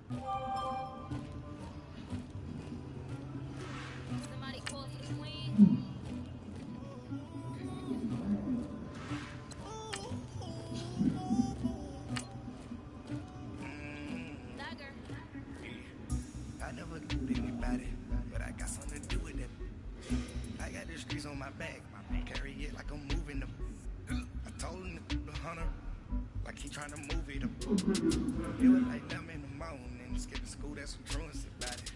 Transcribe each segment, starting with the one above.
Somebody call for the queen. Dagger. I never did anybody, but I got something to do with it. I got the streets on my back, carry it like I'm moving them. I told him the hunter, like he trying to move it up. It was like them in the morning, skipping school, that's some truancy about it.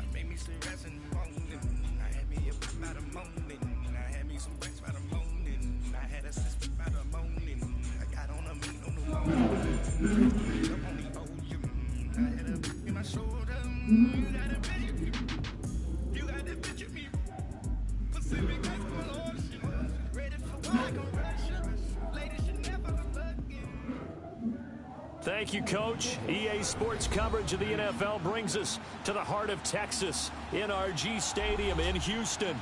I made me some rest in the morning, I had me a pop by the morning, I had me some breaks by the morning, I had a sister by the morning, I got on a meat on the morning, up on the ocean, I had a in my shoulder, you got a picture, you got a picture of me, Pacific ice on ocean, ready for war, I can rush you, ladies should never look in. Thank you, Coach. EA Sports coverage of the NFL brings us to the heart of Texas, NRG Stadium in Houston.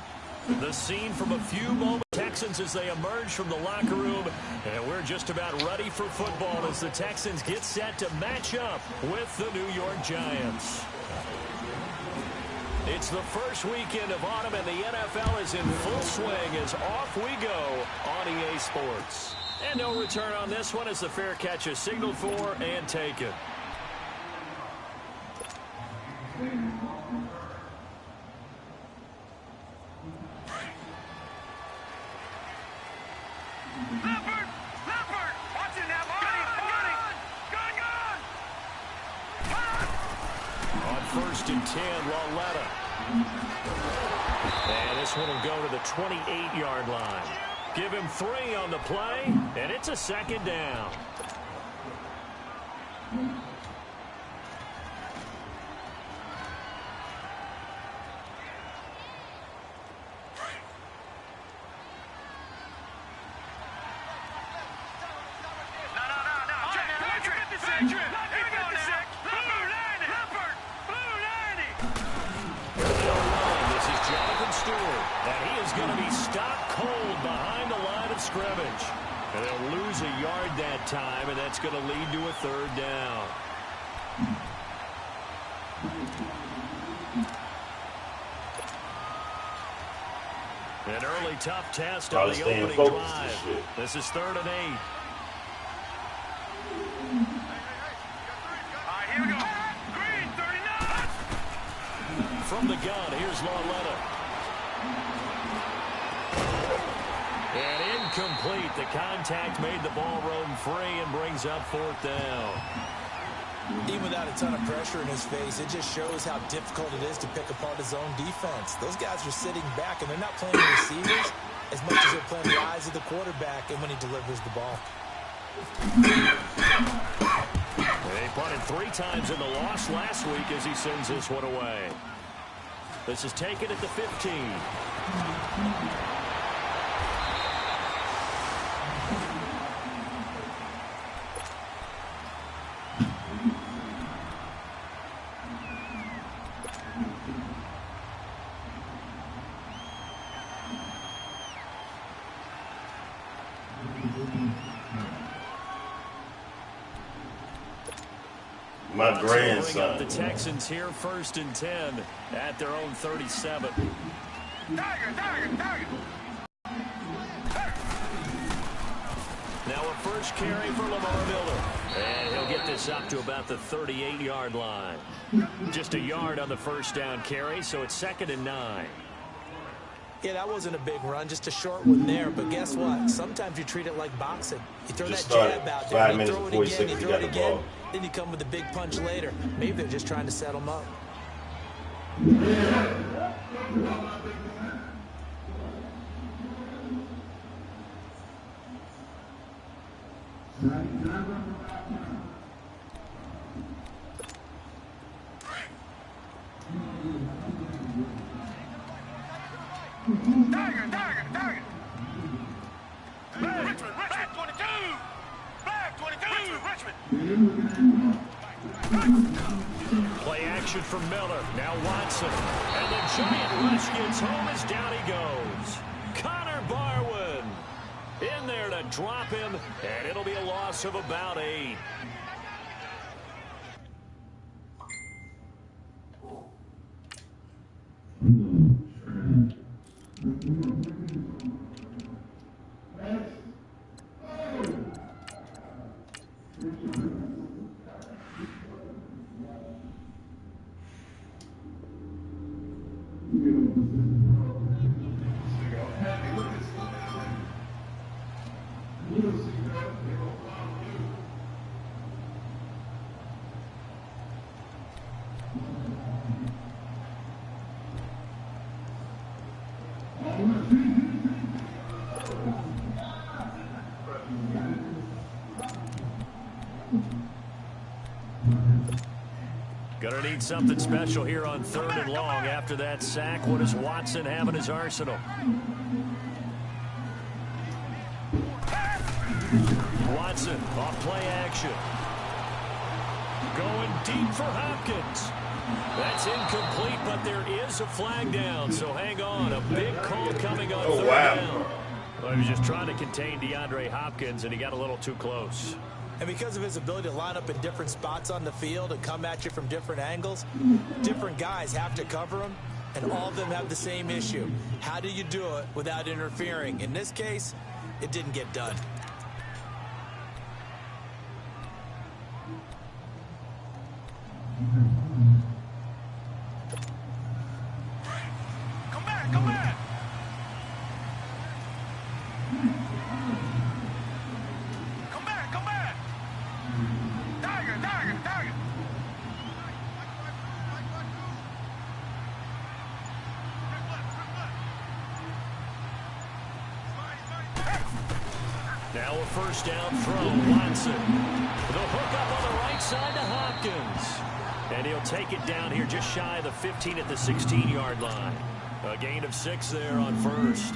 The scene from a few moments. Texans as they emerge from the locker room, and we're just about ready for football as the Texans get set to match up with the New York Giants. It's the first weekend of autumn, and the NFL is in full swing as off we go on EA Sports. And no return on this one as the fair catch is signaled for and taken. On 1st and 10, Lauletta. And this one will go to the 28-yard line. Give him 3 on the play, and it's a 2nd down. Scrimmage. And they'll lose a yard that time, and that's going to lead to a 3rd down. An early tough test on the opening drive. This is 3rd and 8. Here we go. Green, 39. From the gun, here's Lauletta. And incomplete. The contact made the ball roam free and brings up 4th down. Even without a ton of pressure in his face, it just shows how difficult it is to pick apart his own defense. Those guys are sitting back, and they're not playing the receivers as much as they're playing the eyes of the quarterback and when he delivers the ball. They punted 3 times in the loss last week as he sends this one away. This is taken at the 15. My grandson. The Texans here 1st and 10 at their own 37. Now a first carry for Lamar Miller. And he'll get this up to about the 38-yard line. Just a yard on the 1st down carry, so it's 2nd and 9. Yeah, that wasn't a big run, just a short one there. But guess what? Sometimes you treat it like boxing. You throw that jab out there, you throw it again, you throw it again, then you come with a big punch later. Maybe they're just trying to set him up. Target. Richmond, back 22. Back 22. Richmond. Play action from Miller. Now Watson. And the giant rush gets home as down he goes. Connor Barwin in there to drop him, and it'll be a loss of about 8. Gonna need something special here on 3rd and long after that sack. What does Watson have in his arsenal? Watson off play action. Going deep for Hopkins. That's incomplete, but there is a flag down, so hang on. A big call coming on 3rd down. Well, he was just trying to contain DeAndre Hopkins, and he got a little too close. And because of his ability to line up in different spots on the field and come at you from different angles, different guys have to cover him, and all of them have the same issue. How do you do it without interfering? In this case, it didn't get done. Come back, come back. Come back, come back. Tiger, tiger, tiger. Now a first down throw, Watson. The hook up on the right side to Hopkins. And he'll take it down here just shy of the 15 at the 16-yard line. A gain of 6 there on first.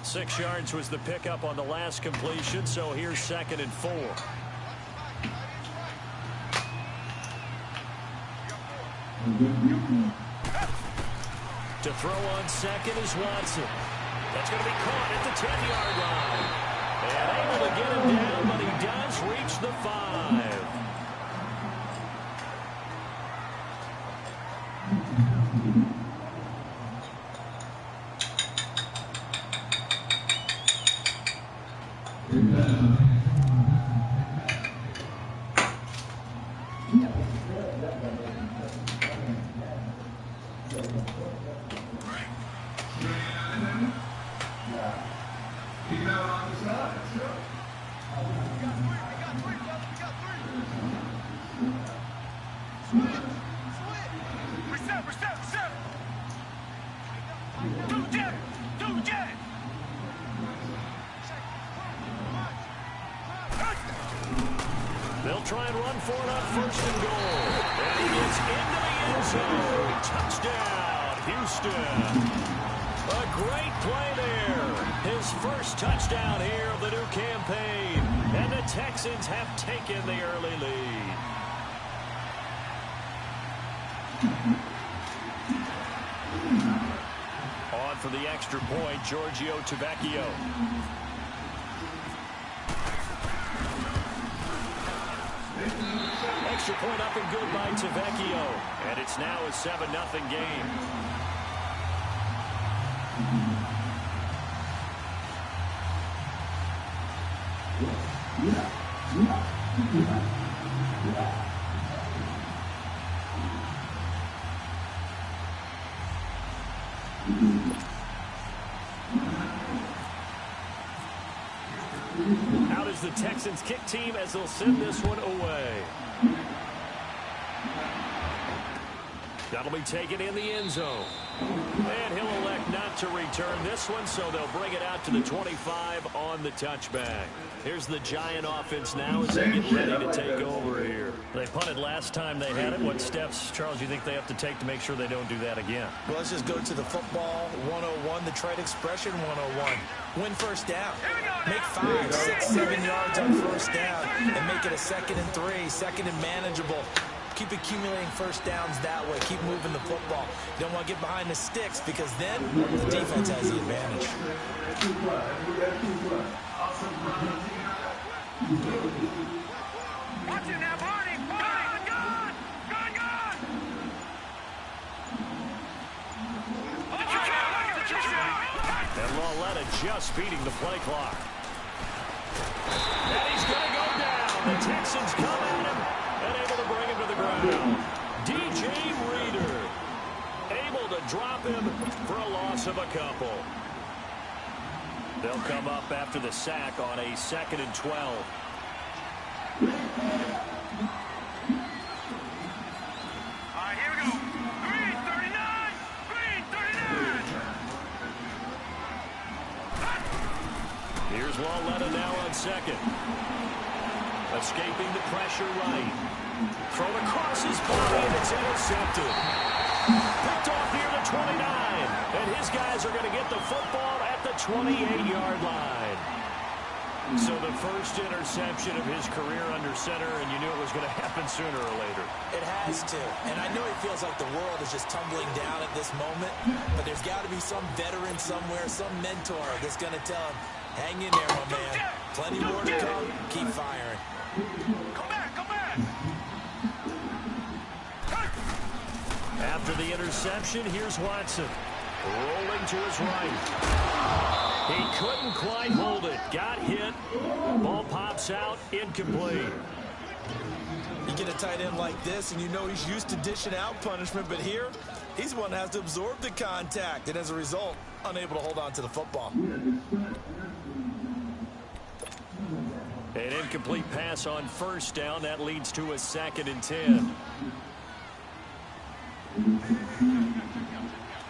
Six yards was the pickup on the last completion, so here's 2nd and 4. To throw on second is Watson. That's going to be caught at the 10-yard line. And able to get him down, but he does reach the 5. They'll try and run for it on 1st and goal. And he gets into the end zone. Touchdown, Houston. A great play there. His first touchdown here of the new campaign. And the Texans have taken the early lead. On for the extra point, Giorgio Tavecchio. Extra point up and good by Tavecchio. And it's now a 7-0 game. Out is the Texans kick team as they'll send this one away. That'll be taken in the end zone. And he'll elect not to return this one, so they'll bring it out to the 25 on the touchback. Here's the Giant offense now as they get ready to take over here. They punted last time they had it. What steps, Charles, you think they have to take to make sure they don't do that again? Well, let's just go to the football 101, the trade expression 101. Win first down. Make 5, 6, 7 yards on first down and make it a 2nd and 3, 2nd and manageable. Keep accumulating first downs that way. Keep moving the football. You don't want to get behind the sticks because then the defense has the advantage. Watch it now, Barney! Barney! Gun! Gun! Gun! And Lauletta just beating the play clock. And he's going to go down. The Texans come at him and able to bring him to the ground. DJ Reader able to drop him for a loss of a couple. They'll come up after the sack on a 2nd and 12. All right, here we go. Green 39! Green 39! Here's Lauletta now on 2nd. Escaping the pressure right. Thrown across his body, and it's intercepted. Picked off near the 29. And his guys are going to get the football at the 28-yard line. So the first interception of his career under center, and you knew it was going to happen sooner or later. It has to. And I know it feels like the world is just tumbling down at this moment, but there's got to be some veteran somewhere, some mentor that's going to tell him, hang in there, my man. Plenty more to come. Keep firing. Come back! Come back! After the interception, here's Watson. Rolling to his right. He couldn't quite hold it. Got hit. Ball pops out. Incomplete. You get a tight end like this, and you know he's used to dishing out punishment, but here, he's the one that has to absorb the contact, and as a result, unable to hold on to the football. An incomplete pass on 1st down. That leads to a 2nd and 10.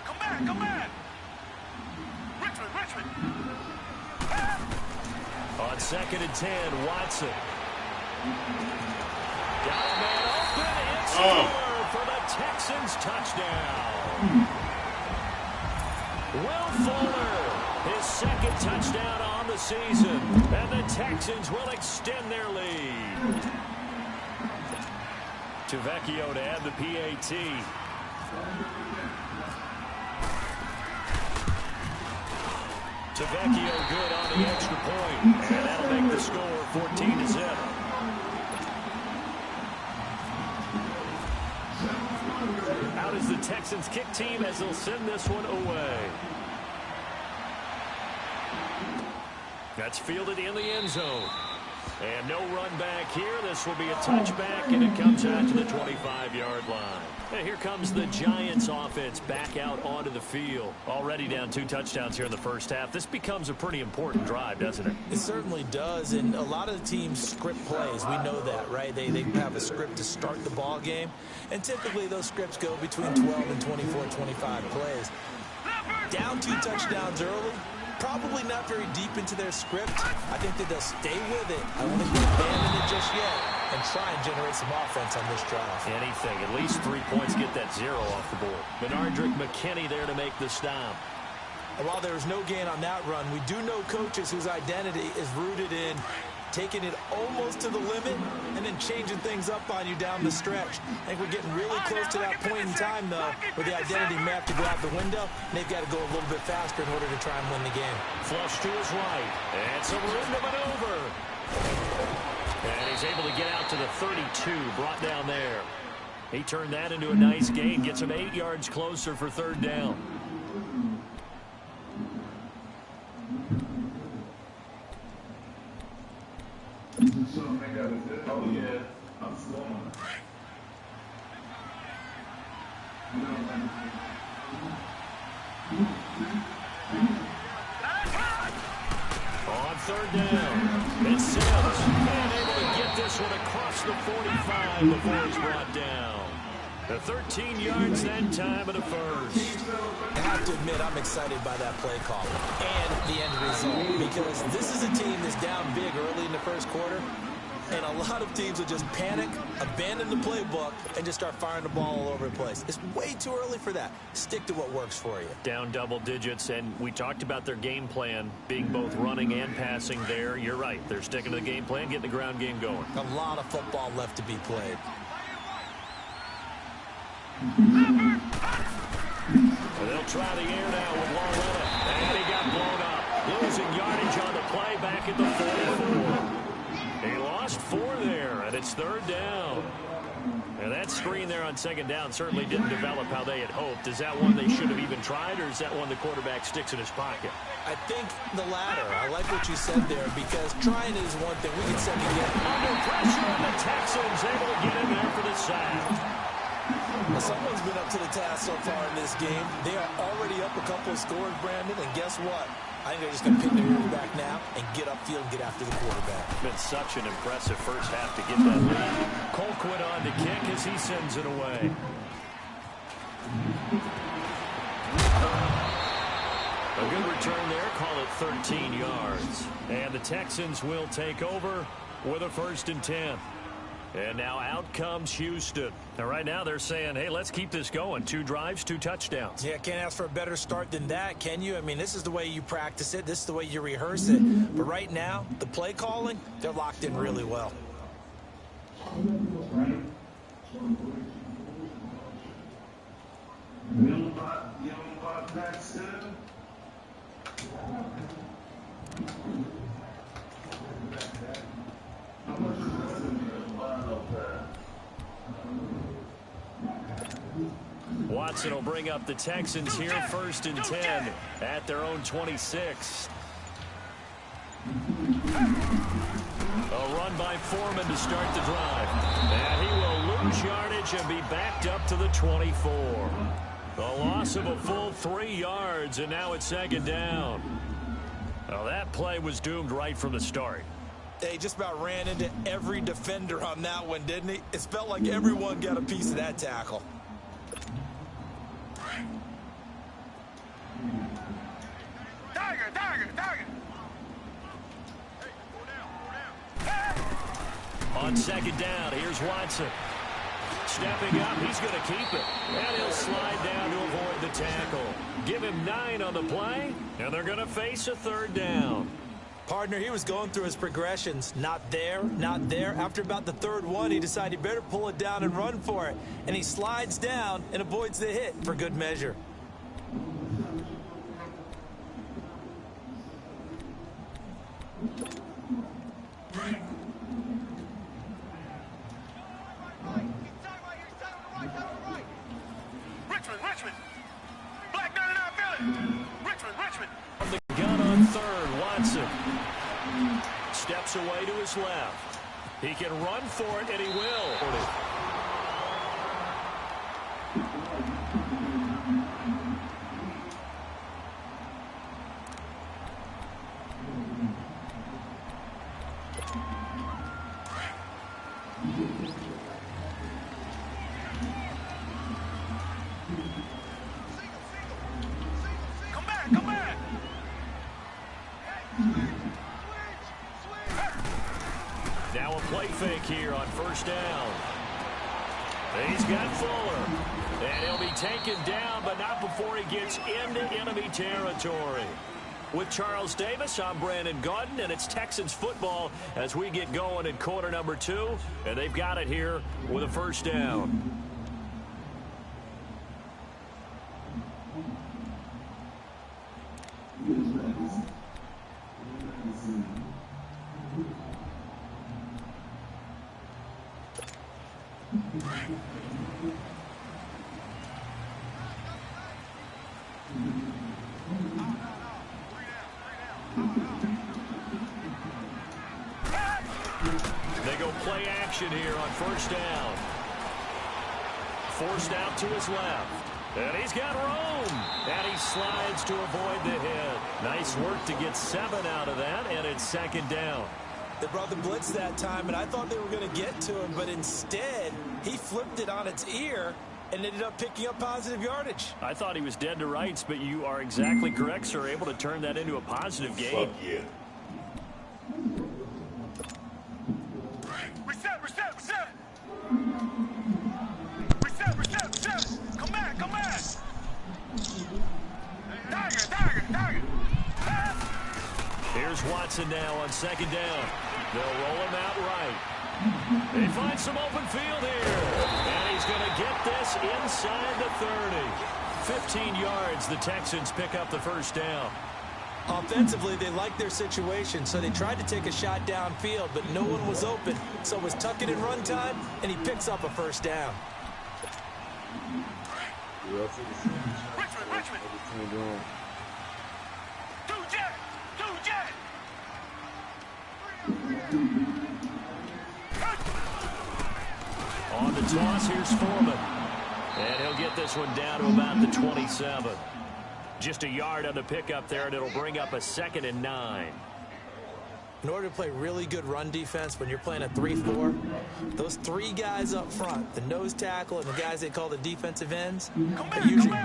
Come back! Come back! Richmond! Richmond! On 2nd and 10, Watson. Got a man open. It's Fuller for the Texans touchdown. Will Fuller, his 2nd touchdown on the season. And the Texans will extend their lead. Tavecchio to add the PAT. Tavecchio good on the extra point. And that'll make the score 14-0. Out is the Texans kick team as they'll send this one away. That's fielded in the end zone. And no run back here. This will be a touchback, and it comes out to the 25-yard line. And here comes the Giants offense back out onto the field. Already down 2 touchdowns here in the first half. This becomes a pretty important drive, doesn't it? It certainly does, and a lot of the teams script plays. We know that, right? They have a script to start the ball game, and typically those scripts go between 12 and 24, 25 plays. Down 2 touchdowns early. Probably not very deep into their script. I think that they'll stay with it. I don't think they'll abandon it just yet and try and generate some offense on this drive. Anything. At least 3 points. Get that 0 off the board. Benardrick McKinney there to make the stop. And while there was no gain on that run, we do know coaches whose identity is rooted in taking it almost to the limit and then changing things up on you down the stretch. I think we're getting really close to that point in time, though, where the identity may have to go out the window, and they've got to go a little bit faster in order to try and win the game. Flush to his right, and some room to maneuver. And he's able to get out to the 32, brought down there. He turned that into a nice gain, gets him 8 yards closer for 3rd down. Oh yeah, I'm slowing. On 3rd down, it's Sims, and able to get this one across the 45 before he's brought down. The 13 yards that time of the first. I have to admit, I'm excited by that play call and the end result, because this is a team that's down big early in the first quarter, and a lot of teams will just panic, abandon the playbook, and just start firing the ball all over the place. It's way too early for that. Stick to what works for you. Down double digits, and we talked about their game plan being both running and passing there. You're right. They're sticking to the game plan, getting the ground game going. A lot of football left to be played. They'll try the air now with Lauletta, and he got blown up. Losing yardage on the play back at the 40. it's third down. And that screen there on second down certainly didn't develop how they had hoped. Is that one they should have even tried, or is that one the quarterback sticks in his pocket? I think the latter. I like what you said there, because trying it is one thing. We can second guess. Under pressure, and the Texans able to get in there for the sack. Well, someone's been up to the task so far in this game. They are already up a couple of scores, Brandon, and guess what? I think they're just going to pin their ears back now and get upfield and get after the quarterback. Been such an impressive first half to get that lead. Colquitt on to kick as he sends it away. A good return there, call it 13 yards. And the Texans will take over with a 1st and 10. And now out comes Houston. And right now they're saying, hey, let's keep this going. 2 drives, 2 touchdowns. Yeah, can't ask for a better start than that, can you? I mean, this is the way you practice it. This is the way you rehearse it. But right now, the play calling, they're locked in really well. Watson will bring up the Texans here, 1st and 10 at their own 26. A run by Foreman to start the drive. And he will lose yardage and be backed up to the 24. The loss of a full 3 yards, and now it's 2nd down. Well, that play was doomed right from the start. They just about ran into every defender on that one, didn't he? It felt like everyone got a piece of that tackle. On 2nd down, here's Watson. Stepping up, he's going to keep it. And he'll slide down to avoid the tackle. Give him 9 on the play, and they're going to face a 3rd down. Partner, he was going through his progressions. Not there, not there. After about the 3rd one, he decided he better pull it down and run for it. And he slides down and avoids the hit for good measure. On the gun on 3rd, Watson steps away to his left. He can run for it, and he will. Now a play fake here on 1st down. He's got Fuller. And he'll be taken down, but not before he gets into enemy territory. With Charles Davis, I'm Brandon Gaudin, and it's Texans football as we get going in quarter number 2. And they've got it here with a 1st down. They go play action here on 1st down. Forced out to his left. And he's got room. And he slides to avoid the hit. Nice work to get 7 out of that, and it's 2nd down. They brought the blitz that time, and I thought they were going to get to him, but instead, he flipped it on its ear and ended up picking up positive yardage. I thought he was dead to rights, but you are exactly correct, sir. Able to turn that into a positive game. Fuck yeah. Reset. Come back. Target. Here's Watson now on 2nd down. They'll roll him out right. They find some open field here. And he's going to get this inside the 30. 15 yards, the Texans pick up the 1st down. Offensively, they liked their situation, so they tried to take a shot downfield, but no one was open. So it was tuck it in run time, and he picks up a first down. Richmond. Two jet. On the toss, here's Foreman. And he'll get this one down to about the 27. Just a yard on the pickup there, and it'll bring up a 2nd and 9. In order to play really good run defense when you're playing a 3-4, those 3 guys up front, the nose tackle and the guys they call the defensive ends, are usually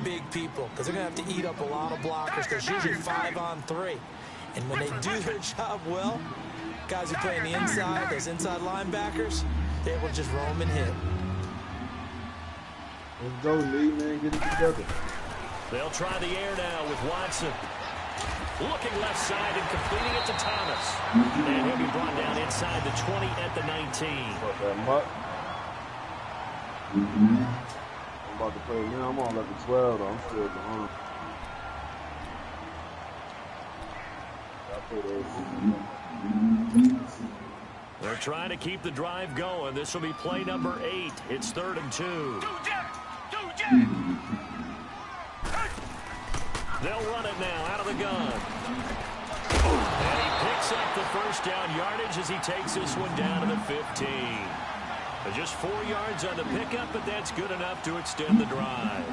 big people because they're going to have to eat up a lot of blockers. There's usually 5 on 3. And when they do their job well, guys who play on the inside, those inside linebackers, they will just roam and hit. Let's go, Nee, man. Get it together. They'll try the air now with Watson. Looking left side and completing it to Thomas. And he'll be brought down inside the 20 at the 19. Fuck that mutt. I'm about to play now. I'm on level 12, though. I'm still behind. They're trying to keep the drive going. This will be play number 8. It's 3rd and 2. They'll run it now out of the gun. And he picks up the first down yardage as he takes this one down to the 15. Just 4 yards on the pickup, but that's good enough to extend the drive.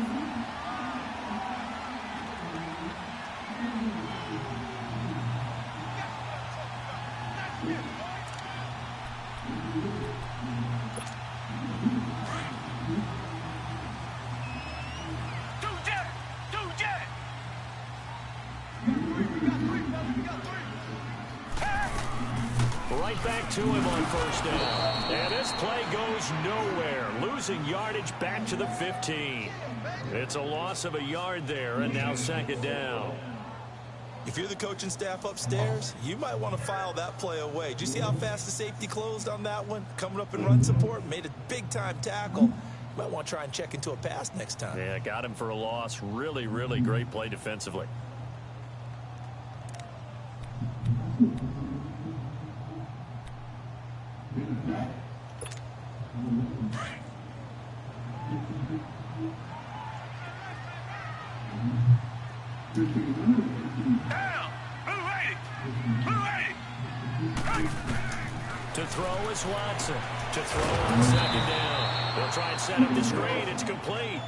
Right back to him on first down. And this play goes nowhere. Losing yardage back to the 15. It's a loss of a yard there, and now 2nd down. If you're the coaching staff upstairs, you might want to file that play away. Do you see how fast the safety closed on that one? Coming up in run support, made a big-time tackle. You might want to try and check into a pass next time. Yeah, got him for a loss. Really, really great play defensively. To throw is Watson. To throw on 2nd down. They'll try and set up the screen. It's complete.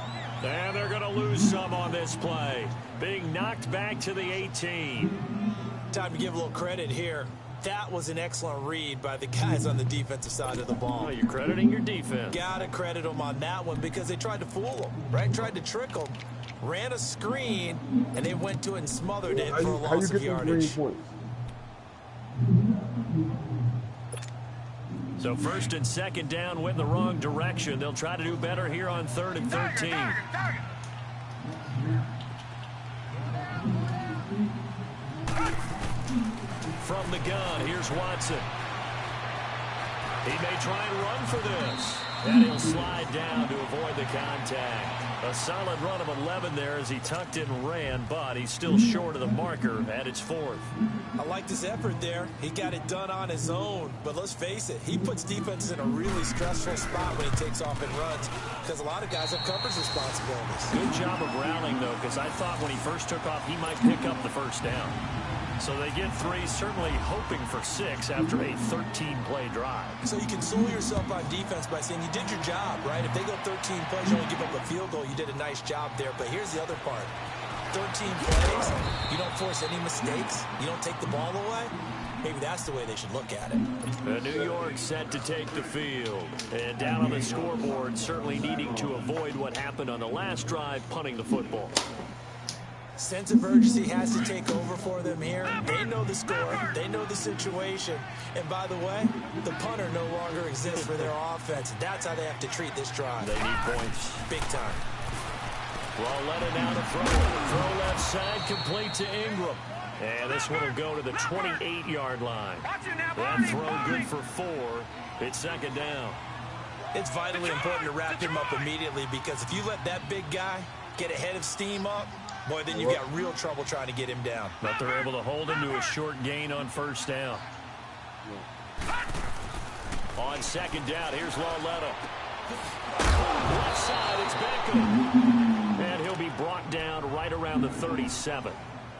And they're going to lose some on this play. Being knocked back to the 18. Time to give a little credit here. That was an excellent read by the guys on the defensive side of the ball. Oh, you're crediting your defense. Gotta credit them on that one because they tried to fool them, right? Tried to trick them. Ran a screen, and they went to it and smothered it for a loss of yardage. So 1st and 2nd down went in the wrong direction. They'll try to do better here on 3rd and 13. From the gun, here's Watson. He may try and run for this. And he'll slide down to avoid the contact. A solid run of 11 there as he tucked in and ran, but he's still short of the marker at its 4th. I liked his effort there. He got it done on his own. But let's face it, he puts defenses in a really stressful spot when he takes off and runs because a lot of guys have coverage responsibilities. Good job of rallying, though, because I thought when he first took off, he might pick up the first down. So they get 3, certainly hoping for 6 after a 13-play drive. So you console yourself on defense by saying you did your job, right? If they go 13 plays, you only give up a field goal, you did a nice job there. But here's the other part. 13 plays, you don't force any mistakes, you don't take the ball away. Maybe that's the way they should look at it. New York set to take the field. And down on the scoreboard, certainly needing to avoid what happened on the last drive, punting the football. Sense of urgency has to take over for them here. They know the score. They know the situation. And by the way, the punter no longer exists for their offense. That's how they have to treat this drive. They need points. Big time. Well, let it out to throw. Throw left side, complete to Ingram. And this one will go to the 28-yard line. That throw good for 4. It's 2nd down. It's vitally important to wrap him up immediately because if you let that big guy get a head of steam up, Boy, then you've got real trouble trying to get him down. But they're able to hold him to a short gain on first down. On second down, here's Lauletta. Left side, it's Beckham. And he'll be brought down right around the 37.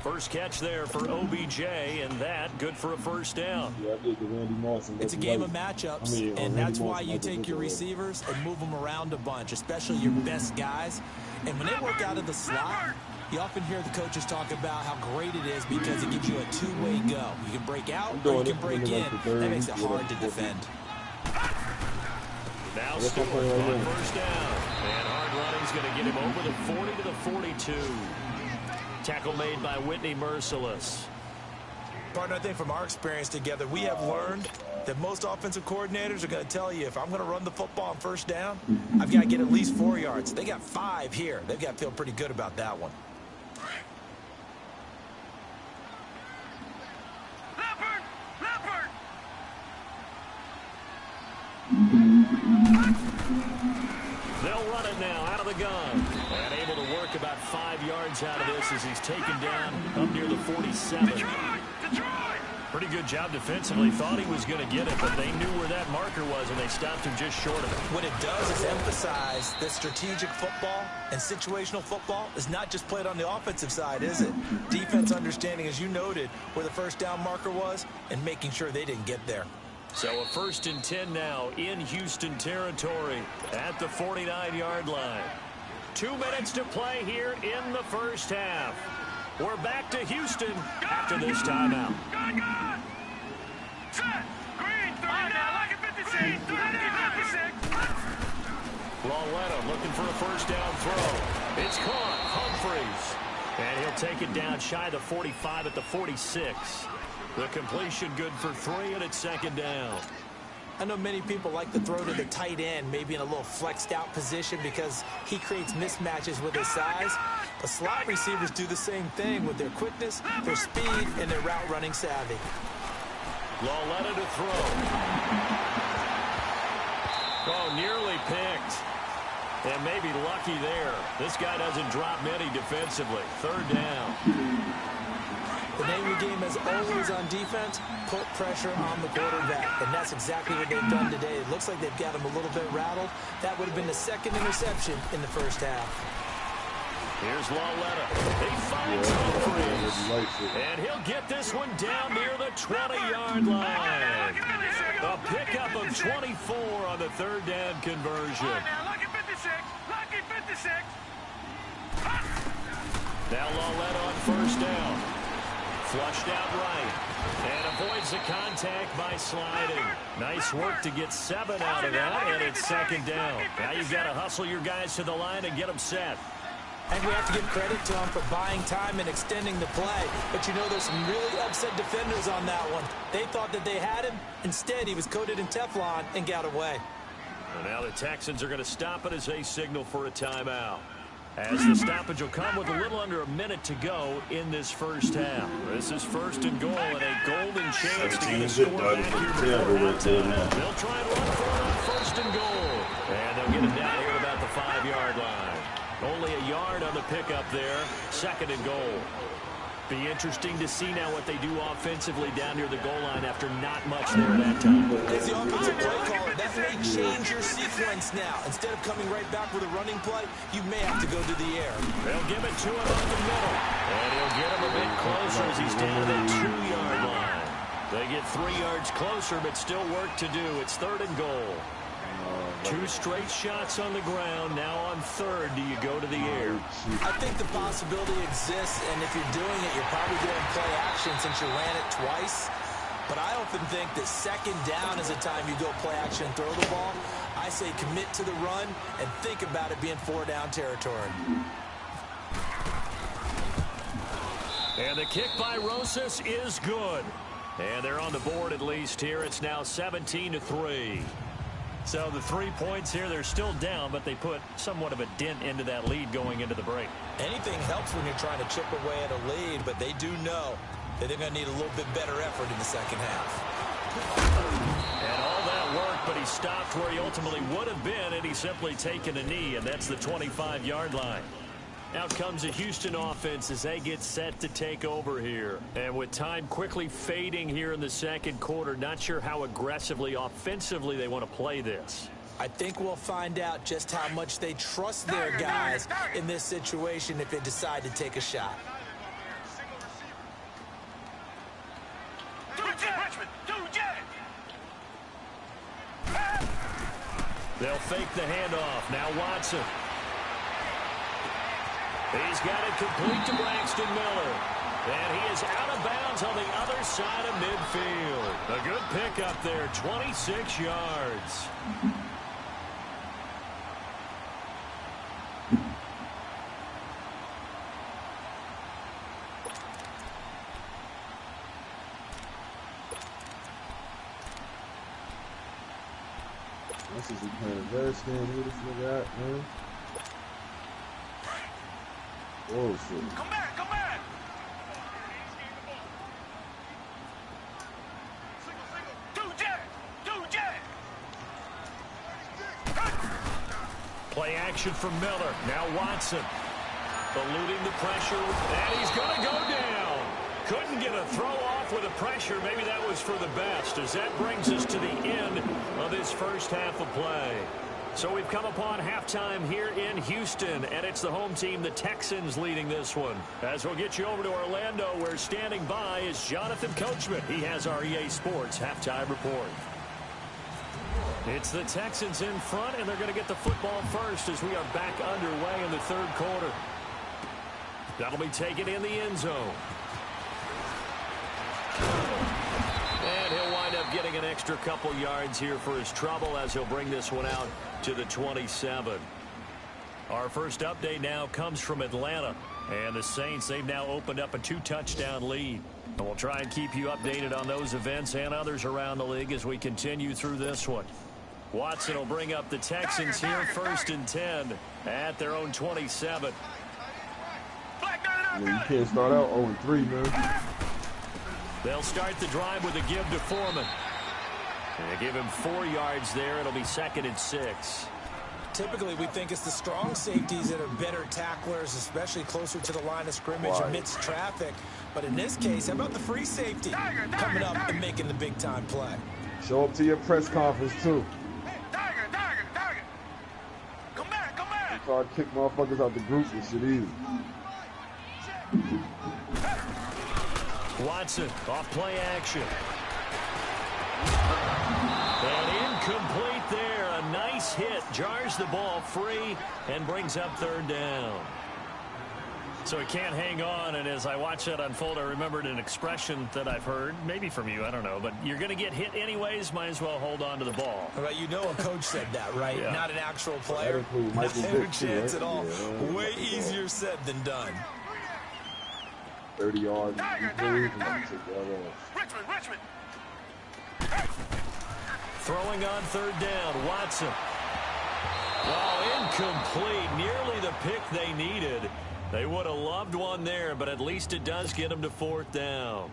First catch there for OBJ, and that good for a first down. Yeah, I did the Randy Moss. It's a game of matchups, and that's why you take your receivers and move them around a bunch, especially your best guys. And when they work out of the slot, you often hear the coaches talk about how great it is because it gives you a two-way go. You can break out or you can break in. That makes it hard to defend. Now Stewart on first down. And hard running's going to get him over the 40 to the 42. Tackle made by Whitney Merciless. Partner, I think from our experience together, we have learned that most offensive coordinators are going to tell you, if I'm going to run the football on first down, I've got to get at least 4 yards. They got 5 here. They've got to feel pretty good about that one. They'll run it now out of the gun. And able to work about 5 yards out of this as he's taken down up near the 47. Pretty good job defensively. Thought he was going to get it, but they knew where that marker was, and they stopped him just short of it. What it does is emphasize that strategic football and situational football is not just played on the offensive side, is it? Defense understanding, as you noted, where the first down marker was and making sure they didn't get there. So a 1st and 10 now in Houston territory at the 49-yard line. 2 minutes to play here in the first half. We're back to Houston after this timeout. Set. Green, 39, like a 56. 56. Lauletta looking for a first down throw. It's caught. Humphreys. And he'll take it down shy of the 45 at the 46. The completion good for 3, and it's second down. I know many people like to throw to the tight end, maybe in a little flexed out position because he creates mismatches with his size. But slot receivers do the same thing with their quickness, their speed, and their route running savvy. Lauletta to throw. Oh, nearly picked. And maybe lucky there. This guy doesn't drop many defensively. 3rd down. The name of the game is always on defense, put pressure on the quarterback. And that's exactly what they've done today. It looks like they've got him a little bit rattled. That would have been the 2nd interception in the first half. Here's Lauletta. He finds Humphreys. And he'll get this one down near the 20-yard line. A pickup of 24 on the 3rd down conversion. Lucky 56. Lucky 56. Now Lauletta on first down. Flushed out right. And avoids the contact by sliding. Nice work to get 7 out of that, and it's second down. Now you've got to hustle your guys to the line and get them set. And we have to give credit to him for buying time and extending the play. But you know, there's some really upset defenders on that one. They thought that they had him. Instead, he was coated in Teflon and got away. And now the Texans are going to stop it as they signal for a timeout. As the stoppage will come with a little under a minute to go in this first half. This is 1st and goal and a golden chance to get a score back here before halftime. They'll try and run for it on 1st and goal. And they'll get it down here at about the 5-yard line. Only a yard on the pickup there. 2nd and goal. Be interesting to see now what they do offensively down near the goal line after not much there that time. As the offensive play caller, that may change your sequence now. Instead of coming right back with a running play, you may have to go to the air. They'll give it to him up the middle. And he'll get him a bit closer as he's down to the 2-yard line. They get 3 yards closer, but still work to do. It's 3rd and goal. 2 straight shots on the ground. Now on 3rd, do you go to the air? I think the possibility exists, and if you're doing it, you're probably doing play action since you ran it twice. But I often think that 2nd down is the time you go play action and throw the ball. I say commit to the run and think about it being 4-down territory. And the kick by Rosas is good. And they're on the board at least here. It's now 17-3. So the 3 points here, they're still down, but they put somewhat of a dent into that lead going into the break. Anything helps when you're trying to chip away at a lead, but they do know that they're going to need a little bit better effort in the second half. And all that work, but he stopped where he ultimately would have been, and he's simply taken a knee, and that's the 25-yard line. Out comes the Houston offense as they get set to take over here. And with time quickly fading here in the second quarter, not sure how aggressively, offensively they want to play this. I think we'll find out just how much they trust their guys in this situation if they decide to take a shot. They'll fake the handoff. Now Watson. He's got it complete to Braxton Miller. And he is out of bounds on the other side of midfield. A good pickup there, 26 yards. This is a very stand. Who this nigga at, man? Oh, shit. Come back, come back! Two jet! Play action from Miller. Now Watson. Eluding the pressure. And he's going to go down. Couldn't get a throw off with the pressure. Maybe that was for the best, as that brings us to the end of this first half of play. So we've come upon halftime here in Houston, and it's the home team, the Texans, leading this one. As we'll get you over to Orlando, where standing by is Jonathan Coachman. He has our EA Sports halftime report. It's the Texans in front, and they're going to get the football first as we are back underway in the third quarter. That'll be taken in the end zone. And he'll wind up getting an extra couple yards here for his trouble as he'll bring this one out to the 27. Our first update now comes from Atlanta. And the Saints, they've now opened up a 2-touchdown lead. And we'll try and keep you updated on those events and others around the league as we continue through this one. Watson will bring up the Texans here, 1st and 10 at their own 27. Yeah, you can't start out 0-3, man. They'll start the drive with a give to Foreman. And they give him 4 yards there. It'll be 2nd and 6. Typically, we think it's the strong safeties that are better tacklers, especially closer to the line of scrimmage amidst traffic. But in this case, how about the free safety coming up and making the big-time play? Show up to your press conference, too. Tiger! Come back! Try to kick motherfuckers out the group. This shit easy. Watson off play action. And incomplete there. A nice hit. Jars the ball free and brings up 3rd down. So he can't hang on, and as I watch that unfold, I remembered an expression that I've heard, maybe from you, I don't know, but you're going to get hit anyways, might as well hold on to the ball. Well, you know a coach said that, right? Yeah. Not an actual player. Not no chance at all. Yeah, way easier said than done. 30 yards. Richmond! Throwing on 3rd down, Watson. Oh, incomplete. Nearly the pick they needed. They would have loved one there, but at least it does get them to 4th down.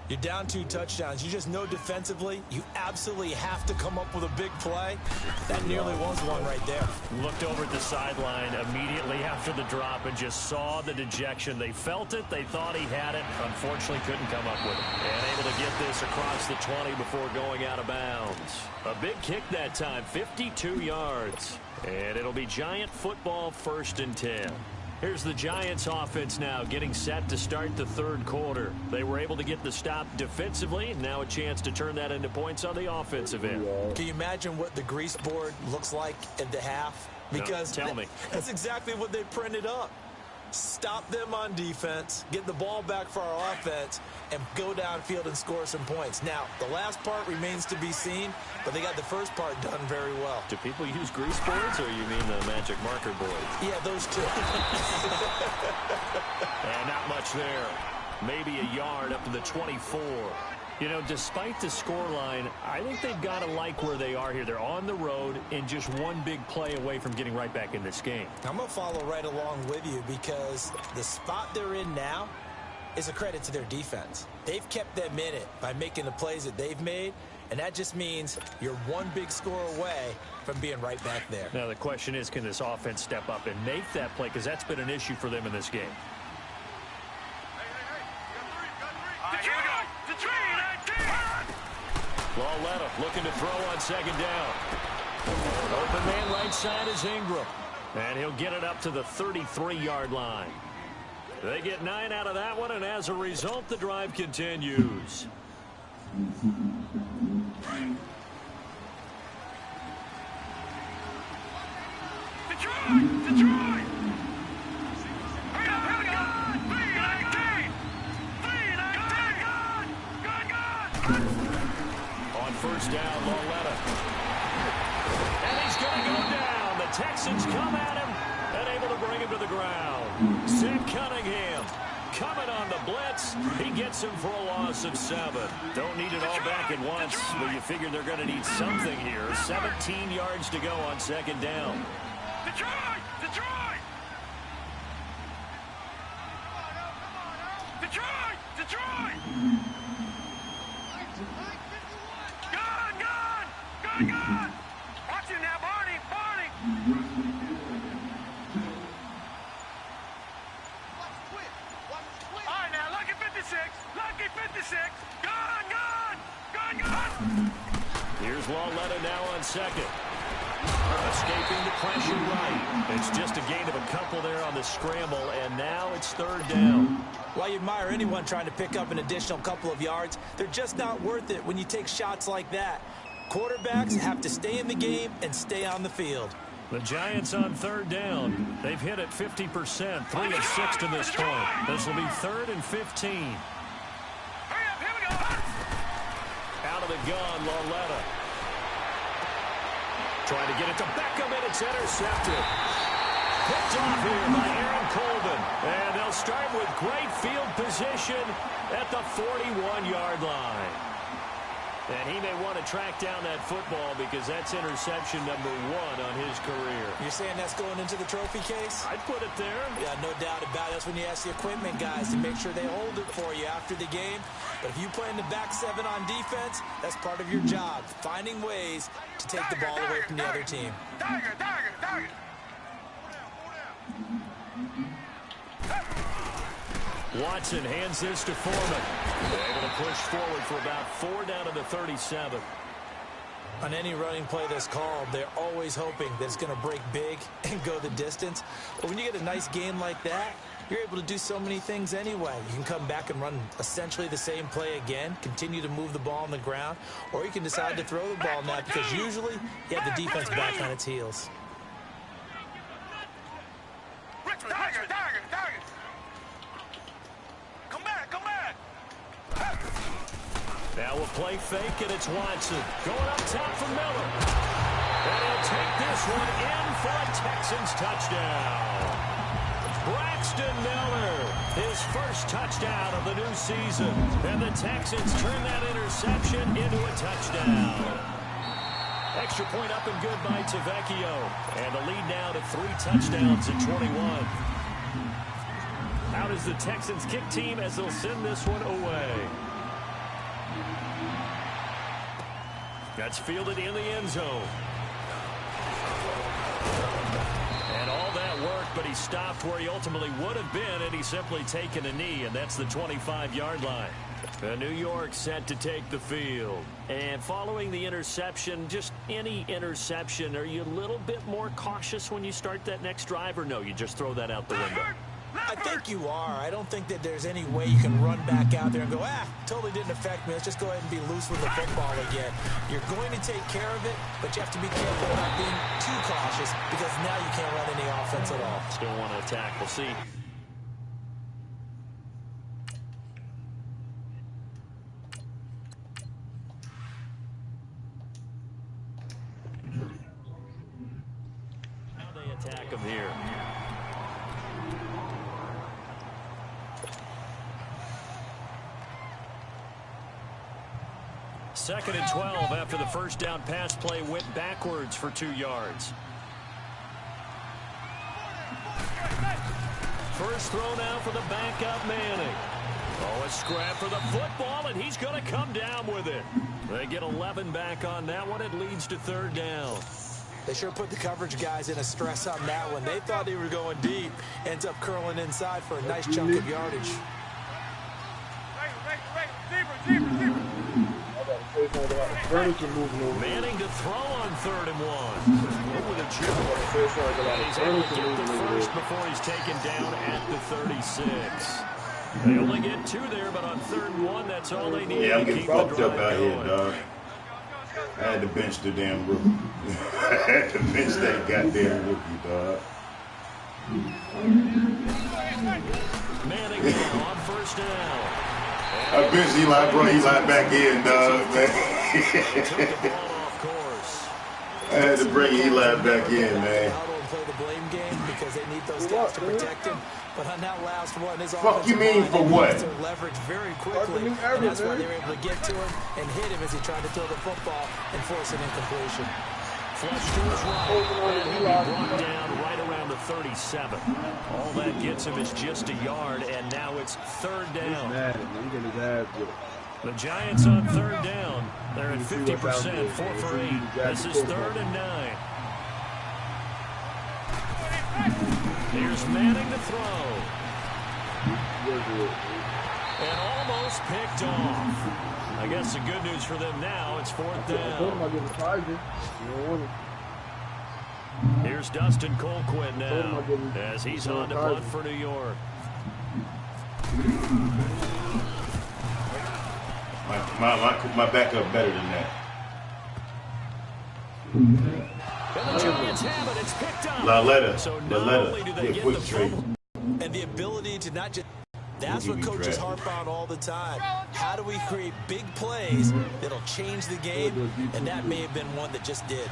You're down 2 touchdowns. You just know defensively, you absolutely have to come up with a big play. That nearly was one right there. Looked over at the sideline immediately after the drop and just saw the dejection. They felt it. They thought he had it. Unfortunately, couldn't come up with it. And able to get this across the 20 before going out of bounds. A big kick that time, 52 yards. And it'll be Giant football, 1st and 10. Here's the Giants offense now getting set to start the third quarter. They were able to get the stop defensively. Now a chance to turn that into points on the offensive end. Can you imagine what the grease board looks like at the half? Because no, tell me. That's exactly what they printed up. Stop them on defense, get the ball back for our offense, and go downfield and score some points. Now, the last part remains to be seen, but they got the first part done very well. Do people use grease boards, or you mean the magic marker boards? Yeah, those two. And not much there. Maybe a yard up to the 24. You know, despite the scoreline, I think they've got to like where they are here. They're on the road and just one big play away from getting right back in this game. I'm going to follow right along with you because the spot they're in now is a credit to their defense. They've kept them in it by making the plays that they've made, And that just means you're one big score away from being right back there. Now, the question is, can this offense step up and make that play? Because that's been an issue for them in this game. Lauletta looking to throw on second down. Open man right side is Ingram. And he'll get it up to the 33-yard line. They get 9 out of that one, and as a result, the drive continues. Detroit! On first down, Lauletta. And he's going to go down. The Texans come at him and able to bring him to the ground. Zach Cunningham coming on the blitz. He gets him for a loss of 7. Don't need it all back at once, but you figure they're going to need something here. 17 yards to go on second down. Detroit! Detroit! Detroit! Detroit! Gun! Watch him now, Barney! All right, now, lucky 56! Lucky 56! Gun! Here's Lauletta now on second. Escaping the pressure right. It's just a gain of a couple there on the scramble, and now it's third down. While you admire anyone trying to pick up an additional couple of yards, they're just not worth it when you take shots like that. Quarterbacks have to stay in the game and stay on the field. The Giants on third down. They've hit it 50%, 3 of 6 to this point. This will be 3rd and 15. Hurry up, here we go! Out of the gun, Lauletta. Trying to get it to Beckham, and it's intercepted. Picked off here by Aaron Colvin. And they'll start with great field position at the 41-yard line. And he may want to track down that football because that's interception number 1 on his career. You're saying that's going into the trophy case? I'd put it there. Yeah, no doubt about it. That's when you ask the equipment guys to make sure they hold it for you after the game. But if you play in the back 7 on defense, that's part of your job, finding ways to take the ball away from the other team. Dagger! Watson hands this to Foreman. They're able to push forward for about 4 down to the 37. On any running play that's called, they're always hoping that it's going to break big and go the distance. But when you get a nice game like that, you're able to do so many things anyway. You can come back and run essentially the same play again, continue to move the ball on the ground, or you can decide to throw the ball now because usually you have the defense back on its heels. Dagger! Come back! Now we'll play fake, and it's Watson. Going up top for Miller. And he'll take this one in for a Texans touchdown. Braxton Miller, his first touchdown of the new season. And the Texans turn that interception into a touchdown. Extra point up and good by Tavecchio. And the lead now to 3 touchdowns at 21. Out is the Texans kick team as they'll send this one away. That's fielded in the end zone. And all that work, but he stopped where he ultimately would have been, and he's simply taken a knee, and that's the 25-yard line. New York set to take the field. And following the interception, just any interception, are you a little bit more cautious when you start that next drive, or no, you just throw that out the window? I think you are. I don't think that there's any way you can run back out there and go, totally didn't affect me. Let's just go ahead and be loose with the football again. You're going to take care of it, but you have to be careful about being too cautious because now you can't run any offense at all. Still want to attack. We'll see. Now they attack him here. Second and 12 after the first down pass play went backwards for 2 yards. First throw now for the backup Manning. Oh, a scrap for the football, and he's going to come down with it. They get 11 back on that one. It leads to third down. They sure put the coverage guys in a stress on that one. They thought they were going deep. Ends up curling inside for a nice chunk of yardage. Manning to throw on 3rd and 1. Over the jump. He's able to get the first before he's taken down at the 36. They only get 2 there, but on 3rd and 1, that's all they need Yeah, I'm to getting keep the fucked up drive out going. here, dog. I had to bench the damn rookie. I had to bench that goddamn rookie, dog. Manning on 1st down. I benched Eli, bro. Eli back in, dog, man. Took the ball off course. I had to bring Eli back in, man. Play the blame game because they need those guys to protect him. But on that last one, his Fuck you mean for what? Leverage very quickly, and that's why they were able to get to him and hit him as he tried to throw the football and force an incompletion. Flush to his right, and he'll be brought down right around the 37. All that gets him is just a yard, and now it's 3rd down. The Giants on 3rd down. They're at 50%, 4 for 8. This is 3rd and 9. Here's Manning to throw. And almost picked off. I guess the good news for them now, it's 4th down. Here's Dustin Colquitt now as he's on to punt for New York. My backup better than that. And the Giants have it. It's picked up. Laletta. So not only do they get the fumble, and the ability to not just... That's what coaches harp on all the time. How do we create big plays that'll change the game? And that may have been one that just did.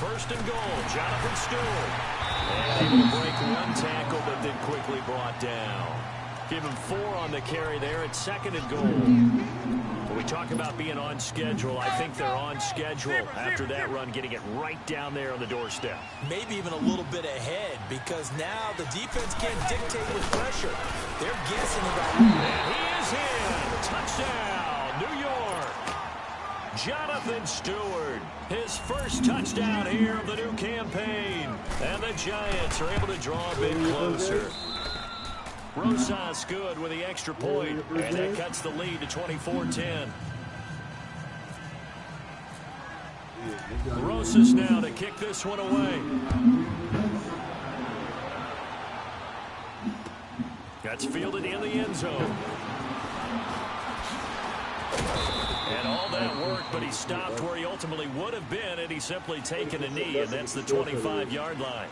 1st and goal, Jonathan Stewart. And able to break 1 tackle, but then quickly brought down. Give him 4 on the carry there at 2nd and goal. When we talk about being on schedule, I think they're on schedule after that run, getting it right down there on the doorstep. Maybe even a little bit ahead, because now the defense can't dictate with pressure. They're guessing about... And he is in. Touchdown, New York. Jonathan Stewart, his first touchdown here of the new campaign. And the Giants are able to draw a bit closer. Rosas good with the extra point, and that cuts the lead to 24-10. Rosas now to kick this one away. That's fielded in the end zone. And all that work, but he stopped where he ultimately would have been had he simply taken a knee, and that's the 25-yard line.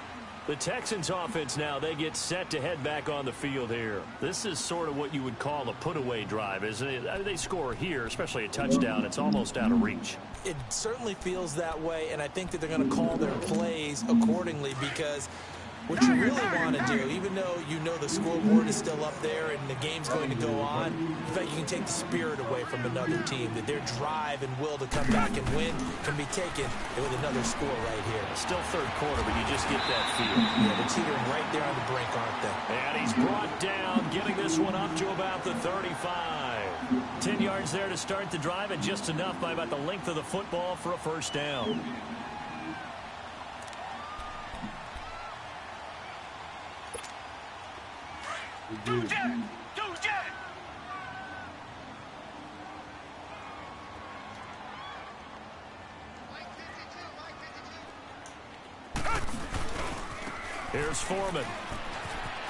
The Texans offense now, they get set to head back on the field here. This is sort of what you would call a put-away drive, isn't it? I mean, they score here, especially a touchdown. It's almost out of reach. It certainly feels that way, and I think that they're going to call their plays accordingly, because what you really want to do, even though you know the scoreboard is still up there and the game's going to go on, in fact, you can take the spirit away from another team, that their drive and will to come back and win can be taken with another score right here. Still 3rd quarter, but you just get that feel. Yeah, they're teetering right there on the brink, aren't they? And he's brought down, getting this one up to about the 35. 10 yards there to start the drive, and just enough by about the length of the football for a 1st down. Two jet! Here's Foreman.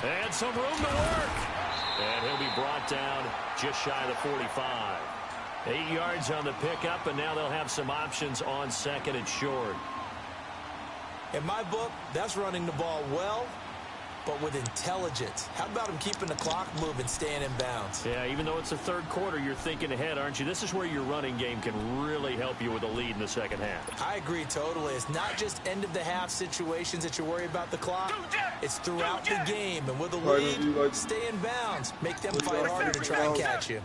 And some room to work. And he'll be brought down just shy of the 45. 8 yards on the pickup, and now they'll have some options on 2nd and short. In my book, that's running the ball well, but with intelligence. How about him keeping the clock moving, staying in bounds? Yeah, even though it's the 3rd quarter, you're thinking ahead, aren't you? This is where your running game can really help you with a lead in the 2nd half. I agree totally. It's not just end-of-the-half situations that you worry about the clock. It's throughout the game. And with a lead, stay in bounds. Make them fight harder to try and catch you.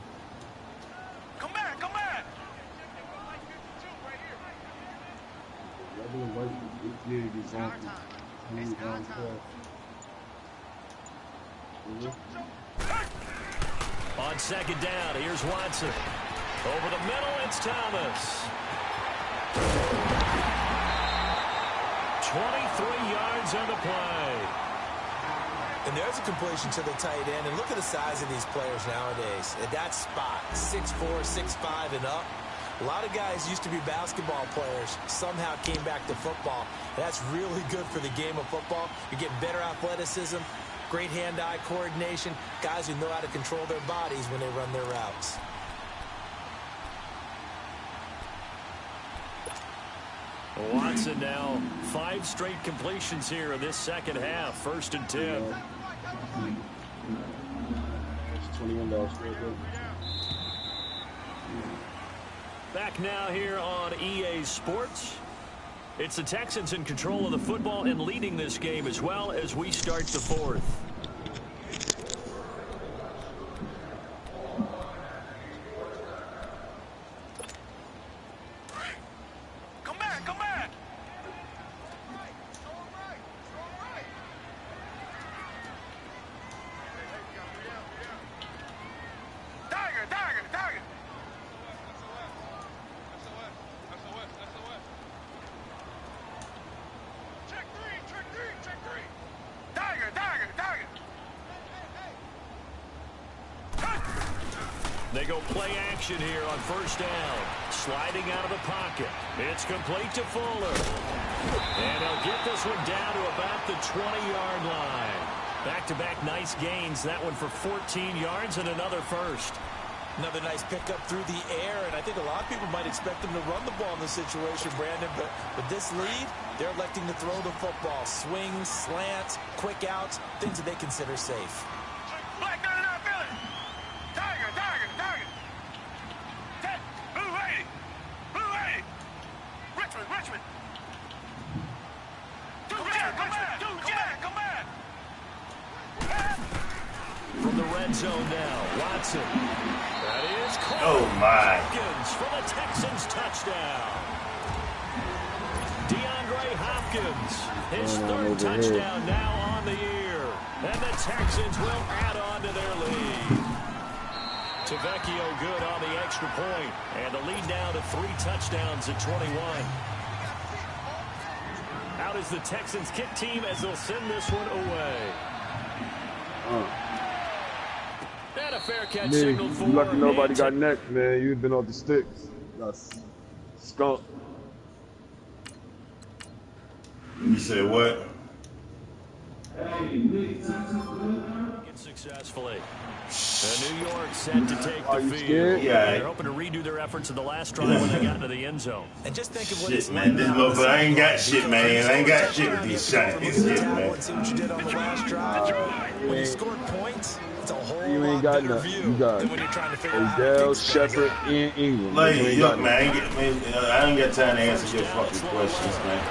Come back, come back! On second down, here's Watson. Over the middle, it's Thomas. 23 yards on the play. And there's a completion to the tight end. And look at the size of these players nowadays. At that spot, 6'4", 6'5", and up. A lot of guys used to be basketball players, somehow came back to football. That's really good for the game of football. You're getting better athleticism, great hand-eye coordination, guys who know how to control their bodies when they run their routes. Watson now 5 straight completions here in this second half. 1st and 10. It's $21 straight there. Back now here on EA Sports. It's the Texans in control of the football and leading this game as well as we start the 4th. Come back, come back. Tiger, tiger, tiger. Check three. Tiger, tiger, tiger. They go play action here on 1st down. Sliding out of the pocket. It's complete to Fuller. And he'll get this one down to about the 20-yard line. Back-to-back nice gains. That one for 14 yards and another first. Another nice pickup through the air, and I think a lot of people might expect them to run the ball in this situation, Brandon, but with this lead, they're electing to throw the football. Swings, slants, quick outs, things that they consider safe. Black 99 Philly. Tiger, tiger, tiger. Blue 80. Blue 80. Richmond. Come back. From the red zone now, Watson. That is caught. Oh, my. Hopkins for the Texans touchdown. DeAndre Hopkins, his 3rd touchdown now on the year. And the Texans will add on to their lead. Tavecchio good on the extra point. And the lead now to 3 touchdowns at 21. Out is the Texans kick team as they'll send this one away. And a fair catch signaled for. You lucky nobody got neck, man. You've been off the sticks. Got skunk. You said what? Successfully. New York set to take the field. Scared? Yeah. They're hoping to redo their efforts in the last drive when they got into the end zone. And just think of what Shit, it's man. This motherfucker, I ain't got shit, man. I ain't got shit with these shots. See Shit, man. what you did on the last drive. When you scored points, it's a whole You ain't lot got better nothing. view You got than when you're trying to figure out how Odell, things Shepard, and Ingram. Like, You ain't look, got man, nothing. I ain't got time to answer your fucking questions, man.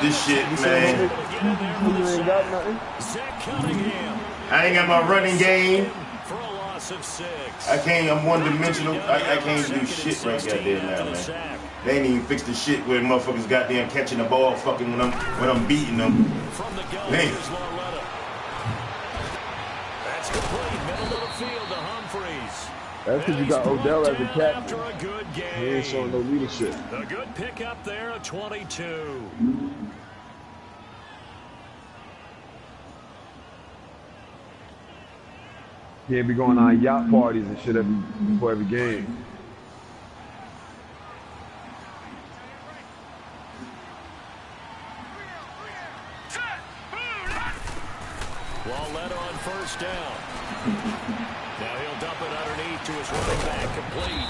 This shit, man. You ain't got nothing. Zach Cunningham I ain't got my running game. for a loss of 6. I'm one-dimensional. I can't do shit right goddamn now, man. They ain't even fixed the shit where motherfuckers goddamn catching the ball fucking when I'm beating them. From the gun, Man. here's Lauletta. That's complete. Middle of the field to Humphreys. That's because you got Odell as a captain. After a good He game. ain't showing no leadership. A good pickup there at 22. Can't be going on yacht parties and shit before every game. Lauletta on 1st down. Now he'll dump it underneath to his running back, complete.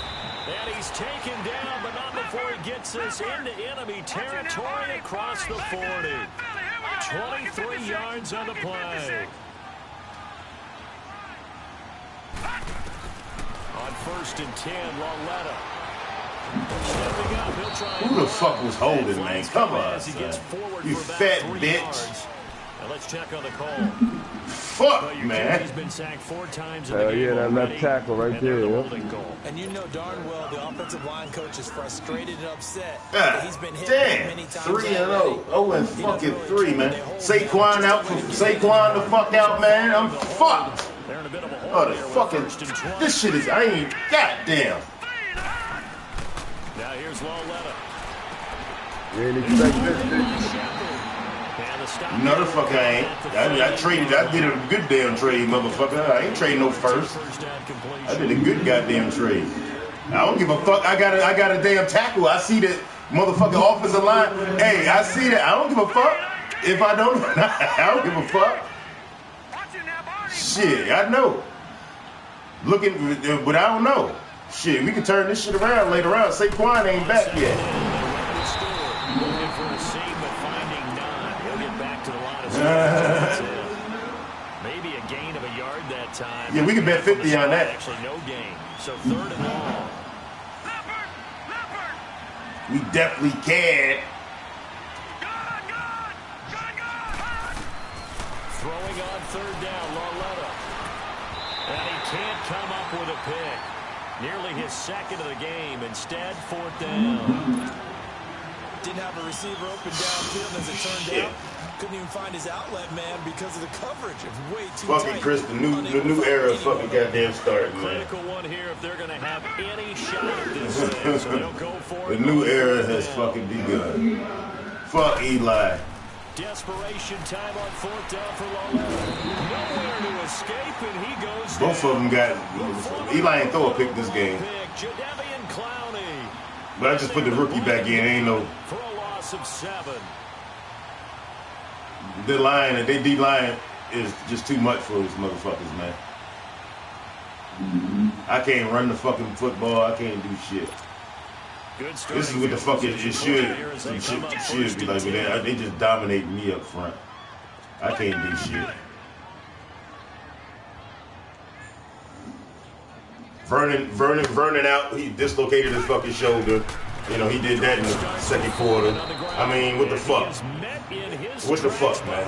And he's taken down, but not before he gets this into enemy territory across the 40. 23 yards on the play. On 1st and 10, Lauletta. Stepping up, he'll try. Who the fuck was holding, man? Come on, as he gets son. forward You for about fat 3 bitch. yards. Now let's check on the call. Fuck, man. He's been sacked 4 times in the Hell game yeah, that already, left tackle right and they're there, the yeah. holding goal. And you know darn well the offensive line coach is frustrated and upset. God He's been hit damn. many times 3-0. Oh, and He doesn't fucking really 3, care. man. They hold Saquon him out. Saquon the fuck out, man. I'm fucked. They're in a bit of a hole. Oh, the fucking, this shit is, I ain't, goddamn. Now here's Loletta. You ain't expect this. No, the fuck I ain't. I traded, I did a good damn trade, motherfucker. I ain't trading no first. I did a good goddamn trade. I don't give a fuck. I got a damn tackle. I see that motherfucking offensive line. Hey, I see that. I don't give a fuck. If I don't, I don't give a fuck. Shit, I know. Looking, but I don't know. Shit, we can turn this shit around later on. Saquon ain't back yet. Maybe a gain of a yard that time. Yeah, we can bet 50 on that. Actually, no gain. So 3rd and long. We definitely can. Throwing on 3rd down, Loletta. And he can't come up with a pick. Nearly his 2nd of the game. Instead, 4th down. Didn't have a receiver open downfield as it turned out. Couldn't even find his outlet man because of the coverage. It was way too fucking tight. Chris, the new era fucking goddamn starting, man. Critical one here if they're going to have any shot at this thing. So they'll go for it. The new era has fucking begun. Fuck Eli. Desperation time on 4th down for Loletta. Nowhere to escape, and he goes down. Both of them got, Eli ain't throw a pick this game. But I just put the rookie back in. Ain't no. For a loss of 7. The line, they D-line is just too much for these motherfuckers, man. I can't run the fucking football. I can't do shit. This is what the fuck it should be like. But they just dominate me up front. I can't do shit. Vernon out. He dislocated his fucking shoulder. You know, he did that in the 2nd quarter. I mean, what the fuck? What the fuck, man?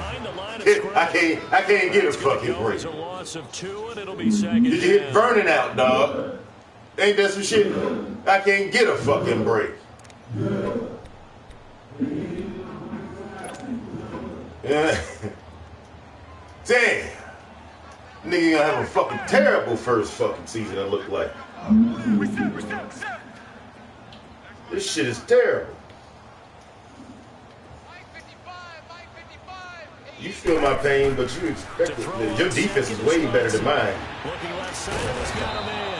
I can't get a fucking break. You hit Vernon out, dog. Ain't that some shit? I can't get a fucking break. Yeah. Damn. Nigga gonna have a fucking terrible first fucking season, it look like. This shit is terrible. You feel my pain, but you expect it. Your defense is way better than mine.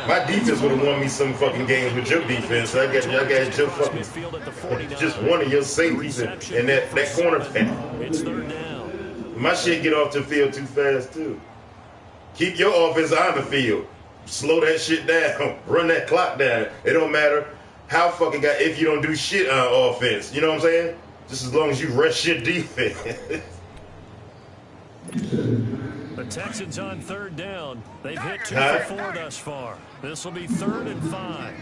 My defense would have won me some fucking games with your defense. I got your fucking just one of your safeties and that corner pack. My shit get off the field too fast too. Keep your offense on the field. Slow that shit down. Run that clock down. It don't matter how fucking if you don't do shit on offense. You know what I'm saying? Just as long as you rest your defense. The Texans on 3rd down. They've hit 2 for 4 thus far. This will be 3rd and 5.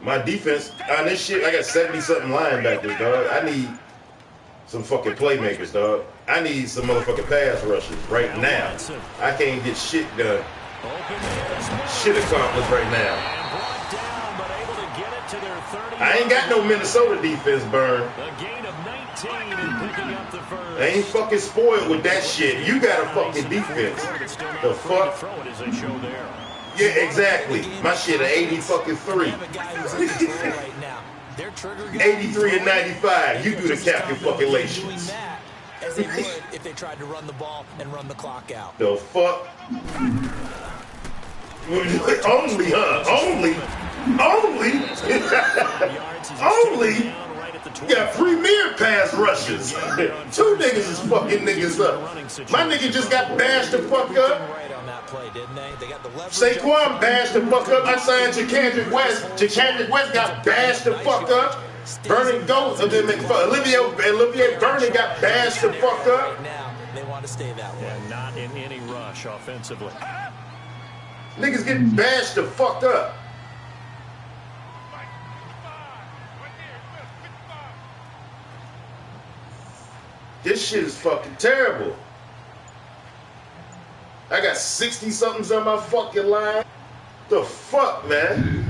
My defense on this shit, I got 70-something linebackers, dog. I need some fucking playmakers, dog. I need some motherfucking pass rushers right now. I can't get shit done. Shit accomplished right now. I ain't got no Minnesota defense, Burn. I ain't fucking spoiled with that shit. You got a fucking defense. The fuck? Yeah, exactly. My shit at 83. 83 and 95. You do the calculations. As they would if they tried to run the ball and run the clock out. The fuck? Only, huh? Only? Only? You got premier pass rushers. 2 niggas is fucking niggas up. My nigga just got bashed the fuck up. Saquon bashed the fuck up. I signed Jacandrick West. Jacandrick West got bashed the fuck up. Vernon Goat, Olivier Vernon got bashed the fuck up. They want to stay that way. And not in any rush offensively. Niggas getting bashed the fuck up. This shit is fucking terrible. I got 60-somethings on my fucking line. The fuck, man?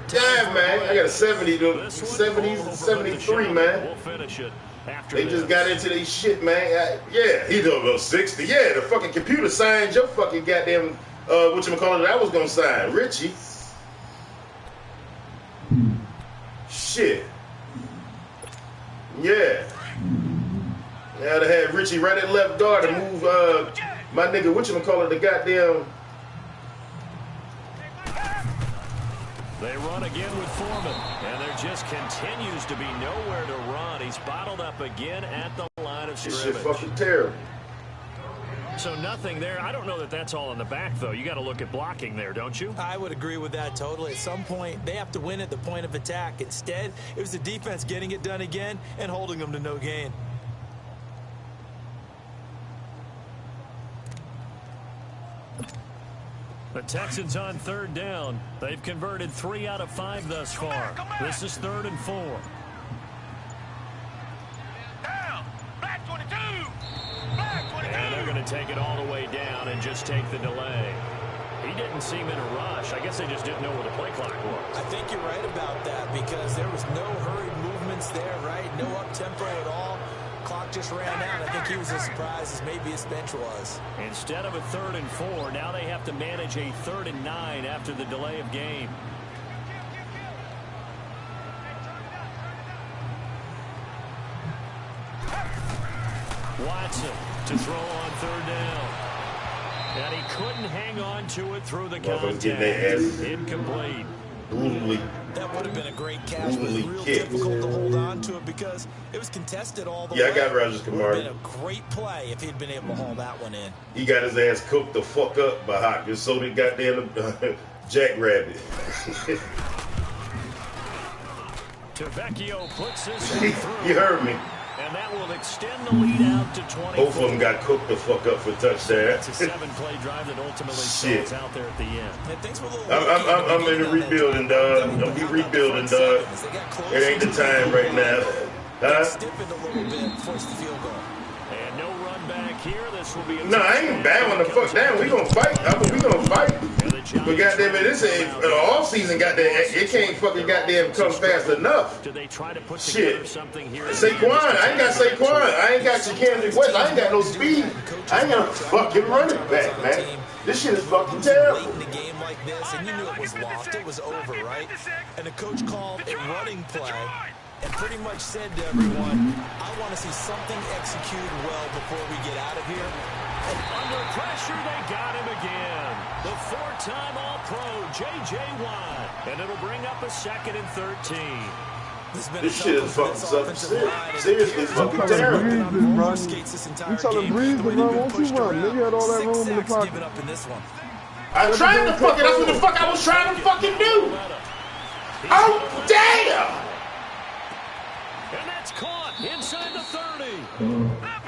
Damn, man. I got a 73, man. We'll finish it. after They just got into their shit, man. Yeah, he done about 60. Yeah, the fucking computer signed your fucking goddamn, whatchamacallit, I was gonna sign. Richie. Shit. Yeah. Yeah, I'd have had Richie right at left guard to move my nigga, whatchamacallit, the goddamn. They run again with Foreman, and there just continues to be nowhere to run. He's bottled up again at the line of This scrimmage. shit fucking terrible. So nothing there. I don't know that that's all in the back, though. You got to look at blocking there, don't you? I would agree with that totally. At some point, they have to win at the point of attack. Instead, it was the defense getting it done again and holding them to no gain. The Texans on 3rd down. They've converted 3 out of 5 thus far. This is 3rd and 4. Down. Black 22. Black 22. And they're going to take it all the way down and just take the delay. He didn't seem in a rush. I guess they just didn't know where the play clock was. I think you're right about that because there was no hurried movements there, right? No up-tempo at all. Clock just ran out. I think he was as surprised as maybe his bench was. Instead of a 3rd and 4, now they have to manage a 3rd and 9 after the delay of game. Watson to throw on 3rd down. And he couldn't hang on to it through the contact. Incomplete. Brutally. That would have been a great catch, but it was real difficult to hold on to it because it was contested all the way. Yeah, I got Rogers It would have been Kamara. a great play if he'd been able to haul that one in. He got his ass cooked the fuck up by Hopkins, so did goddamn Jackrabbit. Tavecchio puts this one through. You heard me. And that will extend the lead out to 24. Both of them got cooked the fuck up for touchdown. It's a 7-play drive that ultimately stalls out there at the end. I'm in the rebuilding, dog. I'm be rebuilding, dog. It ain't the time right now. Huh? Stiffened a little bit, forced the field goal. And no run back here. This will be a No, I ain't bowing the fuck down. We gonna fight. We gonna fight. But goddamn it, this ain't off season. Goddamn, it can't fucking goddamn come fast enough. Do they try to put Shit. something here? Saquon, I ain't got Saquon. I ain't got Shaquille West. I ain't got no speed. I ain't got a fucking running back, man. This shit is fucking terrible. Late in a game like this, and you knew it was lost. It was over, right? And the coach called a running play and pretty much said to everyone, I want to see something executed well before we get out of here. And under pressure, they got him again. The 4-time All-Pro, J.J. Watt. And it'll bring up a 2nd and 13. This shit is fucking something seriously fucking terrible. You tell him breathe to run, won't you run? Nigga had all that room in the pocket. I tried to fucking, that's what the fuck I was trying to fucking do. Oh, damn! And that's caught inside the 30.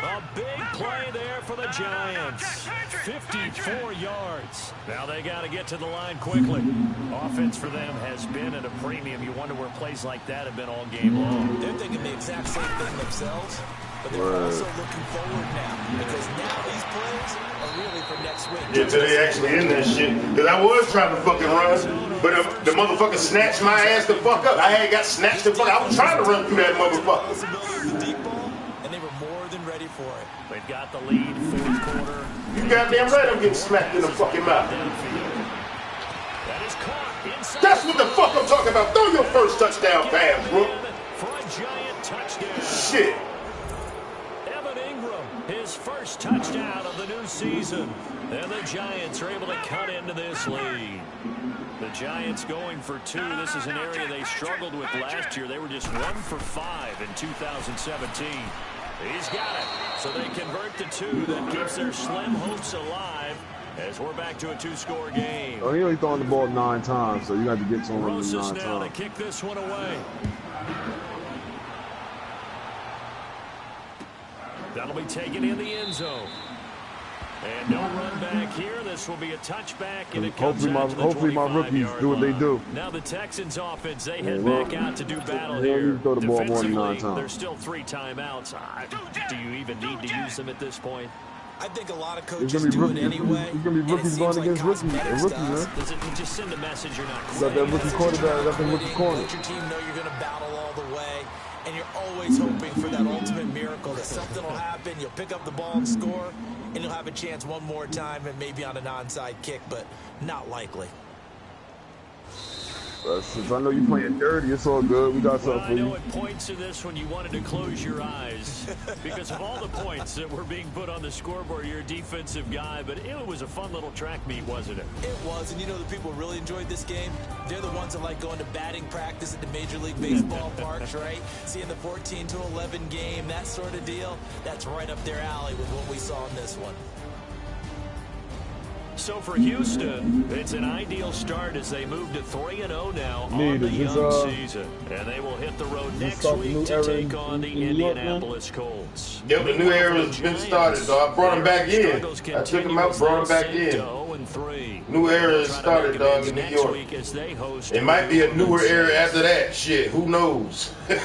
A big play there for the Giants. 54 yards. Now they got to get to the line quickly. Offense for them has been at a premium. You wonder where plays like that have been all game long. They're thinking the exact same thing themselves, but they're also looking forward now because now these plays are really for next week. Yeah, till they actually in that shit. Because I was trying to fucking run, but the motherfucker snatched my ass the fuck up. I had got snatched the fuck up. I was trying to run through that motherfucker. The deep ball, and they were more than ready for it. They've got the lead, 4th quarter. You goddamn right I'm getting smacked in the fucking mouth. That is caught inside. That's what the fuck I'm talking about. Throw your first touchdown pass, bro. For a Giant touchdown. Shit. Evan Ingram, his first touchdown of the new season. And the Giants are able to cut into this lead. The Giants going for 2. This is an area they struggled with last year. They were just 1 for 5 in 2017. He's got it. So they convert the 2. That keeps their slim hopes alive as we're back to a 2-score game. Oh, he only thrown the ball 9 times, so you got to get to him 9 Rosas now times. to kick this one away. That'll be taken in the end zone. And no run back here. This will be a touchback, and it comes Hopefully my rookies do what they do. Now the Texans offense, they head back out to do battle here. You throw the ball more than 9 Defensively, times. there's still 3 timeouts. Do you even need to use them at this point? I think a lot of It's coaches gonna be do it rookies. anyway. It's gonna be rookies going against rookies. And rookies, man. Does it just send a message you're not Got that rookie quarterback, got that rookie corner. Let your team know you're going to battle all the way. and you're always hoping for that ultimate miracle, that something will happen, you'll pick up the ball and score, and you'll have a chance one more time and maybe on an onside kick, but not likely. Since I know you playing dirty, it's all good. We got something for you. I know at points in this when you wanted to close your eyes because of all the points that were being put on the scoreboard. You're a defensive guy, but it was a fun little track meet, wasn't it? It was, and you know the people who really enjoyed this game? They're the ones that like going to batting practice at the Major League Baseball parks, right? Seeing the 14-11 game, that sort of deal. That's right up their alley with what we saw in this one. So for Houston, it's an ideal start as they move to 3-0 now on the young season. And they will hit the road next week to take on the Indianapolis Colts. Yep, the new era has been started, dog. I brought him back in. I took him out, brought him back in. New era has started, dog, in New York. It might be a newer era after that. Shit, who knows? So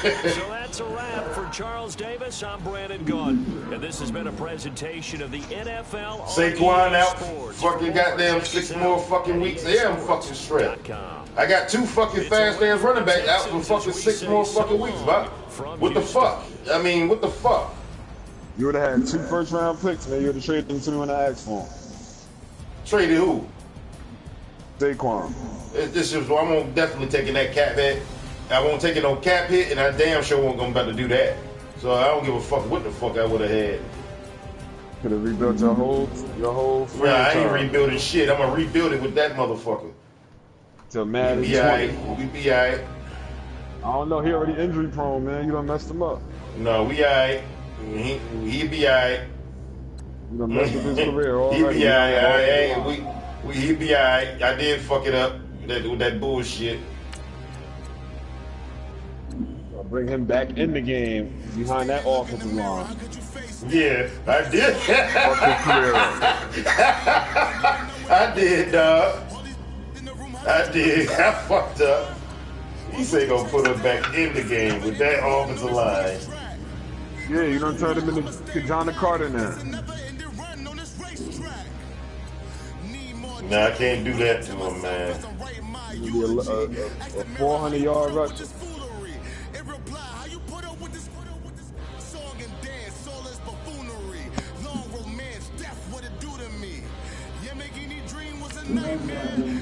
that's a wrap for Charles Davis. I'm Brandon Gunn. And this has been a presentation of the NFL. Saquon out. Fucking goddamn 6 more fucking weeks. Yeah, I'm fucking strapped. I got 2 fucking fast ass running backs out for fucking 6 more fucking weeks, but what the fuck? I mean, what the fuck? You would have had 2 first-round picks, man. You would have traded them to me when I asked for them. Traded who? Saquon. This is, I'm gonna definitely taking that cap hit. I won't take no cap hit, and I damn sure won't gonna about to do that. So I don't give a fuck what the fuck I would have had. Could have rebuilt your whole franchise. Yeah, I ain't rebuilding shit. I'm gonna rebuild it with that motherfucker. To Madden 20. We be alright. I don't know. He already injury prone, man. You done messed him up. No, we alright. He be alright. You done messed up his career already. He be alright. He be alright. I did fuck it up with that bullshit. I'll bring him back in the game behind that offensive line. Yeah, I did. I did, dog. I did. I fucked up. He say gonna put him back in the game with that offensive line. Yeah, you done turned him into John Carter now. Nah, I can't do that to him, man. It'll be a 400-yard rush. Nightmare.